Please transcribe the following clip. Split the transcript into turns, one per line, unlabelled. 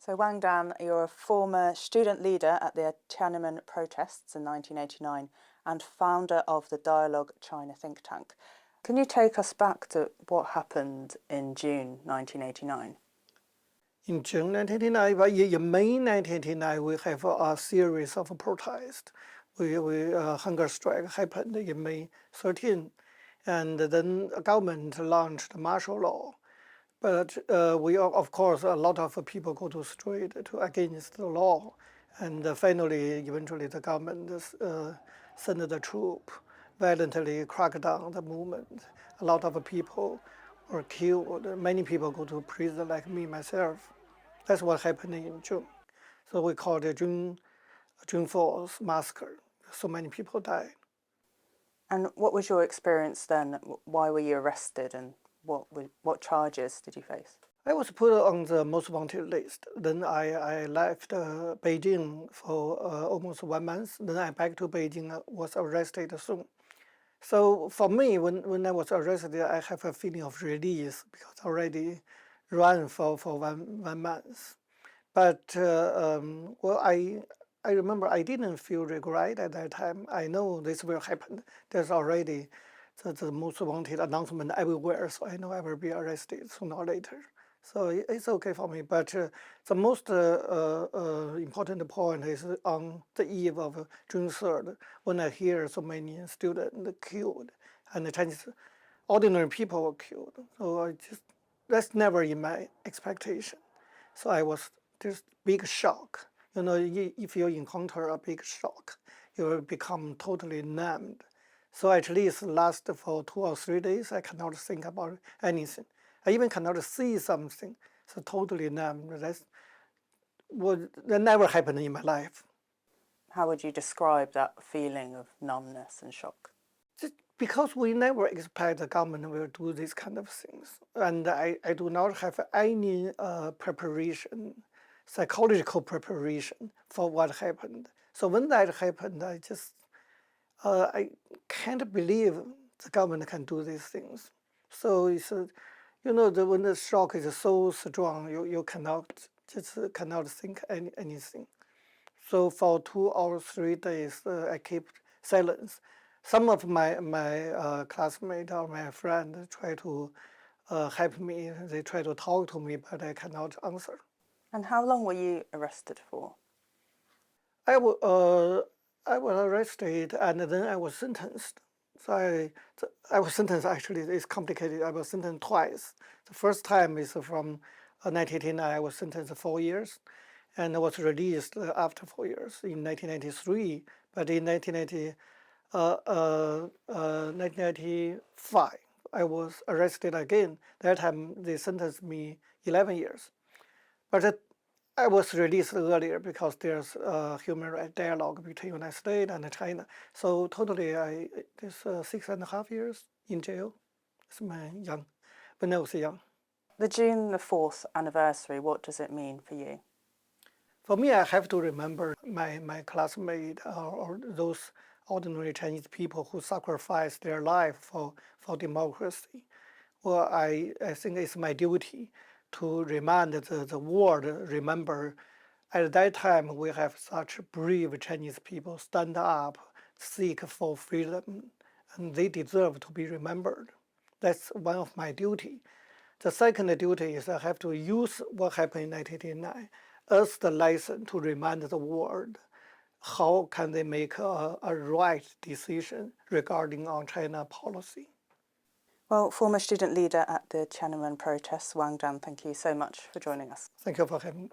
So Wang Dan, you're a former student leader at the Tiananmen protests in 1989 and founder of the Dialogue China think tank. Can you take us back to what happened in June 1989?
In June 1989, well, in May 1989, we have a series of protests. Hunger strike happened in May 13, and then the government launched martial law. But of course, a lot of people go to street against the law, and eventually, the government sent the troop violently crack down the movement. A lot of people were killed. Many people go to prison, like me myself. That's what happened in June. So we call it June 4th massacre. So many people died.
And what was your experience then? Why were you arrested, and what charges did you face?
I was put on the most wanted list. Then I left Beijing for almost 1 month. Then I back to Beijing, was arrested soon. So for me, when I was arrested, I have a feeling of release because I already ran for one month. But well, I remember I didn't feel regret at that time. I know this will happen. There's already the most wanted announcement everywhere, so I know I will be arrested sooner or later. So it's okay for me. But the most important point is on the eve of June 3rd, when I hear so many students killed and the Chinese ordinary people were killed. So that's never in my expectation. So I was just big shock. You know, if you encounter a big shock, you will become totally numbed. So at least last for 2 or 3 days, I cannot think about anything. I even cannot see something. So totally numb. That never happened in my life.
How would you describe that feeling of numbness and shock?
Just because we never expect the government will do these kind of things. And I do not have any preparation, psychological preparation for what happened. So when that happened, I can't believe the government can do these things. So it's, when the shock is so strong, you cannot think anything. So for 2 or 3 days, I kept silence. Some of my classmates or my friends try to help me. They try to talk to me, but I cannot answer.
And how long were you arrested for?
I was arrested and then I was sentenced. So I was sentenced, actually, it's complicated. I was sentenced twice. The first time is from 1989, I was sentenced 4 years. And I was released after 4 years in 1993. But in 1995, I was arrested again. That time they sentenced me 11 years. But I was released earlier because there's a human rights dialogue between the United States and China. So totally, it's 6.5 years in jail. It's when I was young.
The June the 4th anniversary, what does it mean for you?
For me, I have to remember my classmates or those ordinary Chinese people who sacrificed their life for democracy. Well, I think it's my duty to remind the world, remember, at that time we have such brave Chinese people stand up, seek for freedom, and they deserve to be remembered. That's one of my duty. The second duty is I have to use what happened in 1989 as the lesson to remind the world how can they make a right decision regarding on China policy.
Well, former student leader at the Tiananmen protests, Wang Dan, thank you so much for joining us.
Thank you for having me.